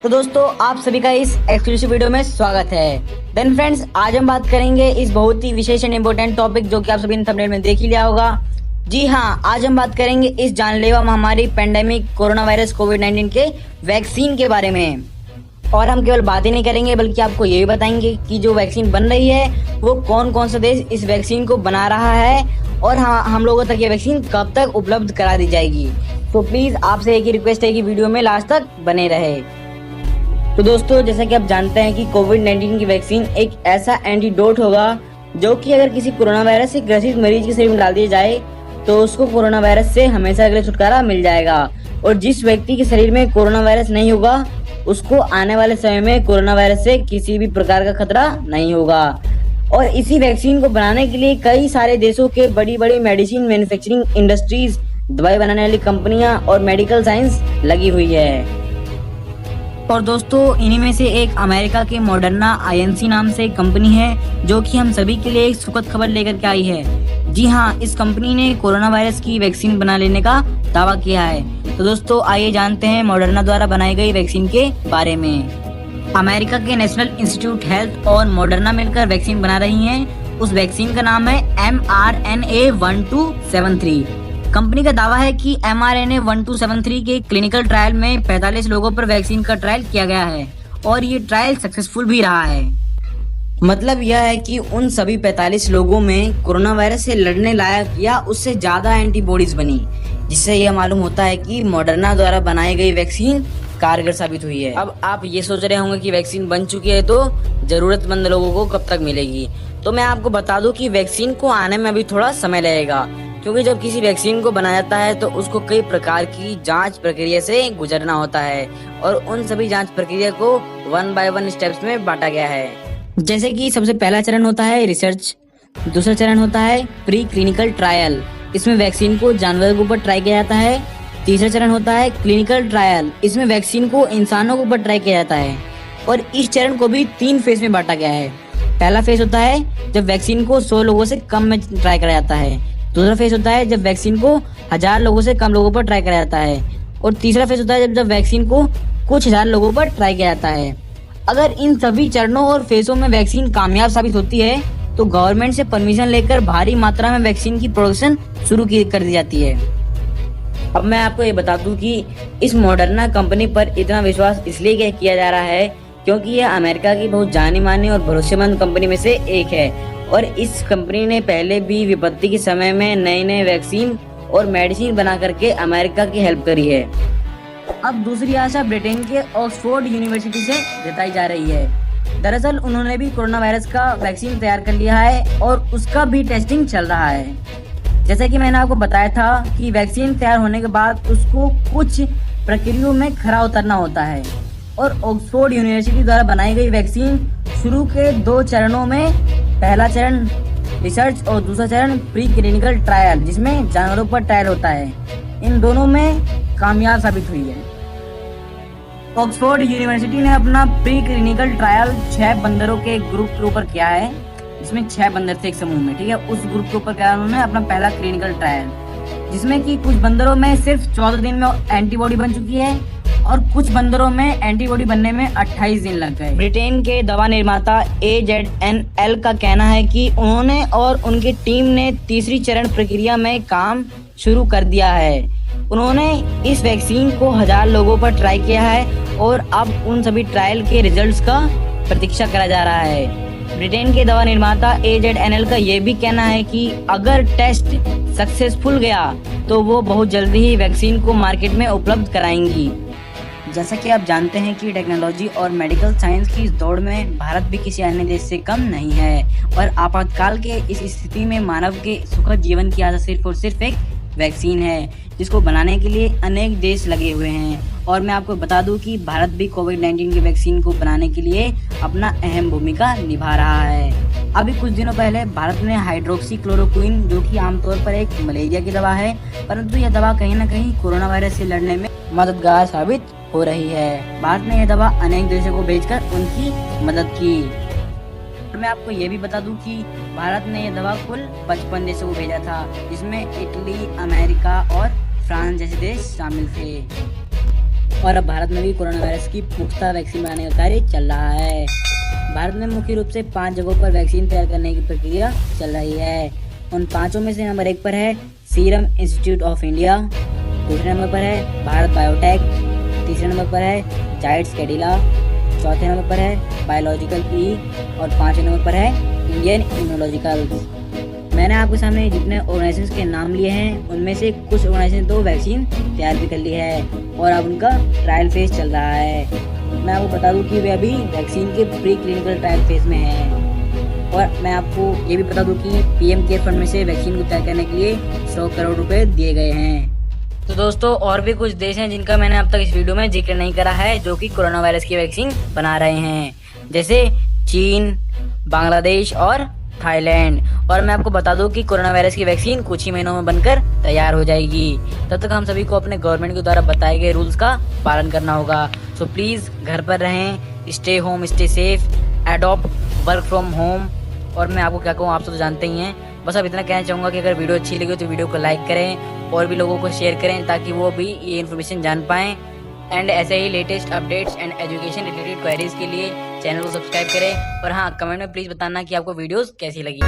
तो दोस्तों आप सभी का इस एक्सक्लूसिव वीडियो में स्वागत है। देन फ्रेंड्स, आज हम बात करेंगे इस बहुत ही विशेष एंड इम्पोर्टेंट टॉपिक जो कि आप सभी ने थंबनेल में देख ही लिया होगा। जी हाँ, आज हम बात करेंगे इस जानलेवा महामारी पेंडेमिक कोरोना वायरस कोविड-19 के वैक्सीन के बारे में। और हम केवल बात ही नहीं करेंगे बल्कि आपको ये भी बताएंगे कि जो वैक्सीन बन रही है वो कौन कौन सा देश इस वैक्सीन को बना रहा है और हम लोगों तक ये वैक्सीन कब तक उपलब्ध करा दी जाएगी। तो प्लीज आपसे एक ही रिक्वेस्ट है कि वीडियो में लास्ट तक बने रहे। तो दोस्तों, जैसा कि आप जानते हैं कि कोविड-19 की वैक्सीन एक ऐसा एंटीडोट होगा जो कि अगर किसी कोरोना वायरस से ग्रसित मरीज के शरीर में डाल दिया जाए तो उसको कोरोना वायरस से हमेशा के लिए छुटकारा मिल जाएगा। और जिस व्यक्ति के शरीर में कोरोना वायरस नहीं होगा उसको आने वाले समय में कोरोना वायरस से किसी भी प्रकार का खतरा नहीं होगा। और इसी वैक्सीन को बनाने के लिए कई सारे देशों के बड़ी बड़ी मेडिसिन मैन्युफैक्चरिंग इंडस्ट्रीज, दवाई बनाने वाली कंपनियां और मेडिकल साइंस लगी हुई है। और दोस्तों, इन्हीं में से एक अमेरिका के मॉडर्ना आईएनसी नाम से एक कंपनी है जो कि हम सभी के लिए एक सुखद खबर लेकर के आई है। जी हाँ, इस कंपनी ने कोरोना वायरस की वैक्सीन बना लेने का दावा किया है। तो दोस्तों, आइए जानते हैं मॉडर्ना द्वारा बनाई गई वैक्सीन के बारे में। अमेरिका के नेशनल इंस्टीट्यूट हेल्थ और मॉडर्ना मिलकर वैक्सीन बना रही हैं। उस वैक्सीन का नाम है mRNA-1273। कंपनी का दावा है कि mRNA-1273 के क्लिनिकल ट्रायल में 45 लोगों पर वैक्सीन का ट्रायल किया गया है और ये ट्रायल सक्सेसफुल भी रहा है। मतलब यह है कि उन सभी 45 लोगों में कोरोना वायरस से लड़ने लायक या उससे ज्यादा एंटीबॉडीज बनी, जिससे यह मालूम होता है कि मॉडर्ना द्वारा बनाई गई वैक्सीन कारगर साबित हुई है। अब आप ये सोच रहे होंगे कि वैक्सीन बन चुकी है तो जरूरतमंद लोगों को कब तक मिलेगी। तो मैं आपको बता दूं कि वैक्सीन को आने में अभी थोड़ा समय लगेगा, क्योंकि जब किसी वैक्सीन को बनाया जाता है तो उसको कई प्रकार की जांच प्रक्रिया से गुजरना होता है और उन सभी जांच प्रक्रिया को 1 बाय 1 स्टेप्स में बांटा गया है। जैसे कि सबसे पहला चरण होता है रिसर्च, दूसरा चरण होता है प्री क्लिनिकल ट्रायल, इसमें वैक्सीन को जानवरों के ऊपर ट्राई किया जाता है। तीसरा चरण होता है क्लिनिकल ट्रायल, इसमें वैक्सीन को इंसानों के ऊपर ट्राई किया जाता है। और इस चरण को भी 3 फेज में बांटा गया है। पहला फेज होता है जब वैक्सीन को 100 लोगों से कम में ट्राई कराया जाता है। दूसरा फेज होता है जब वैक्सीन को 1000 लोगों से कम लोगों पर ट्राई कराया जाता है। और तीसरा फेज होता है जब वैक्सीन को कुछ हजार लोगों पर ट्राई किया जाता है। अगर इन सभी चरणों और फेजों में वैक्सीन कामयाब साबित होती है तो गवर्नमेंट से परमिशन लेकर भारी मात्रा में वैक्सीन की प्रोडक्शन शुरू कर दी जाती है। अब मैं आपको ये बता दूं कि इस मॉडर्ना कंपनी पर इतना विश्वास इसलिए किया जा रहा है क्योंकि यह अमेरिका की बहुत जानी मानी और भरोसेमंद कंपनी में से एक है। और इस कंपनी ने पहले भी विपत्ति के समय में नए नए वैक्सीन और मेडिसिन बना करके अमेरिका की हेल्प करी है। अब दूसरी आशा ब्रिटेन के ऑक्सफोर्ड यूनिवर्सिटी से जताई जा रही है। दरअसल उन्होंने भी कोरोना वायरस का वैक्सीन तैयार कर लिया है और उसका भी टेस्टिंग चल रहा है। जैसा कि मैंने आपको बताया था कि वैक्सीन तैयार होने के बाद उसको कुछ प्रक्रियाओं में खरा उतरना होता है और ऑक्सफोर्ड यूनिवर्सिटी द्वारा बनाई गई वैक्सीन शुरू के 2 चरणों में, पहला चरण रिसर्च और दूसरा चरण प्री क्लिनिकल ट्रायल जिसमें जानवरों पर ट्रायल होता है, इन दोनों में कामयाब साबित हुई है। ऑक्सफोर्ड यूनिवर्सिटी ने अपना प्री क्लिनिकल ट्रायल 6 बंदरों के ग्रुप के ऊपर किया है, जिसमें 6 बंदर थे एक समूह में, ठीक है। उस ग्रुप के ऊपर किया उन्होंने अपना पहला क्लिनिकल ट्रायल, जिसमें कि कुछ बंदरों में सिर्फ 14 दिन में एंटीबॉडी बन चुकी है और कुछ बंदरों में एंटीबॉडी बनने में 28 दिन लग गए। ब्रिटेन के दवा निर्माता AZNL का कहना है कि उन्होंने और उनकी टीम ने तीसरी चरण प्रक्रिया में काम शुरू कर दिया है। उन्होंने इस वैक्सीन को 1000 लोगों पर ट्राई किया है और अब उन सभी ट्रायल के रिजल्ट्स का प्रतीक्षा करा जा रहा है। ब्रिटेन के दवा निर्माता AZNL का ये भी कहना है कि अगर टेस्ट सक्सेसफुल गया तो वो बहुत जल्दी ही वैक्सीन को मार्केट में उपलब्ध कराएंगी। जैसा कि आप जानते हैं कि टेक्नोलॉजी और मेडिकल साइंस की इस दौड़ में भारत भी किसी अन्य देश से कम नहीं है और आपातकाल के इस स्थिति में मानव के सुखद जीवन की आशा सिर्फ और सिर्फ एक वैक्सीन है, जिसको बनाने के लिए अनेक देश लगे हुए हैं। और मैं आपको बता दूं कि भारत भी कोविड-19 की वैक्सीन को बनाने के लिए अपना अहम भूमिका निभा रहा है। अभी कुछ दिनों पहले भारत ने हाइड्रोक्सी क्लोरोक्विन, जो कि आमतौर पर एक मलेरिया की दवा है, परंतु यह दवा कहीं न कहीं कोरोना वायरस से लड़ने में मददगार साबित हो रही है। भारत ने यह दवा अनेक देशों को भेजकर उनकी मदद की। मैं आपको ये भी बता दूं कि भारत ने यह दवा कुल 55 देशों को भेजा था, जिसमें इटली, अमेरिका और फ्रांस जैसे देश शामिल थे। और अब भारत में भी कोरोना वायरस की पुख्ता वैक्सीन बनाने का कार्य चल रहा है। भारत में मुख्य रूप से 5 जगहों पर वैक्सीन तैयार करने की प्रक्रिया चल रही है। उन 5 में से नंबर 1 पर है सीरम इंस्टीट्यूट ऑफ इंडिया, दूसरे नंबर पर है भारत बायोटेक, तीसरे नंबर पर है जाइड्स कैडिला, चौथे नंबर पर है बायोलॉजिकल ई और 5वें नंबर पर है इंडियन इम्यूनोलॉजिकल। मैंने आपके सामने जितने ऑर्गेनाइजेशंस के नाम लिए हैं उनमें से कुछ ऑर्गेनाइजेशन तो वैक्सीन तैयार भी कर ली है और अब उनका ट्रायल फेज चल रहा है। मैं आपको बता दूं कि वे अभी वैक्सीन के प्री क्लिनिकल ट्रायल फेज में हैं। और मैं आपको ये भी बता दूं कि पीएम केयर फंड में से वैक्सीन को तैयार करने के लिए 100 करोड़ रुपए दिए गए हैं। तो दोस्तों और भी कुछ देश हैं जिनका मैंने अब तक इस वीडियो में जिक्र नहीं करा है जो कि कोरोना वायरस की वैक्सीन बना रहे हैं, जैसे चीन, बांग्लादेश और थाईलैंड। और मैं आपको बता दूं कि कोरोना वायरस की वैक्सीन कुछ ही महीनों में बनकर तैयार हो जाएगी। तब तक हम सभी को अपने गवर्नमेंट के द्वारा बताए गए रूल्स का पालन करना होगा। सो प्लीज़ घर पर रहें, stay home, stay safe, adopt work from home. और मैं आपको क्या कहूँ, आप तो जानते ही हैं। बस अब इतना कहना चाहूँगा कि अगर वीडियो अच्छी लगी तो वीडियो को लाइक करें और भी लोगों को शेयर करें ताकि वो भी ये इन्फॉर्मेशन जान पाएँ। एंड ऐसे ही latest updates and education related queries के लिए चैनल को सब्सक्राइब करें। और हाँ, कमेंट में प्लीज़ बताना कि आपको वीडियोस कैसी लगी।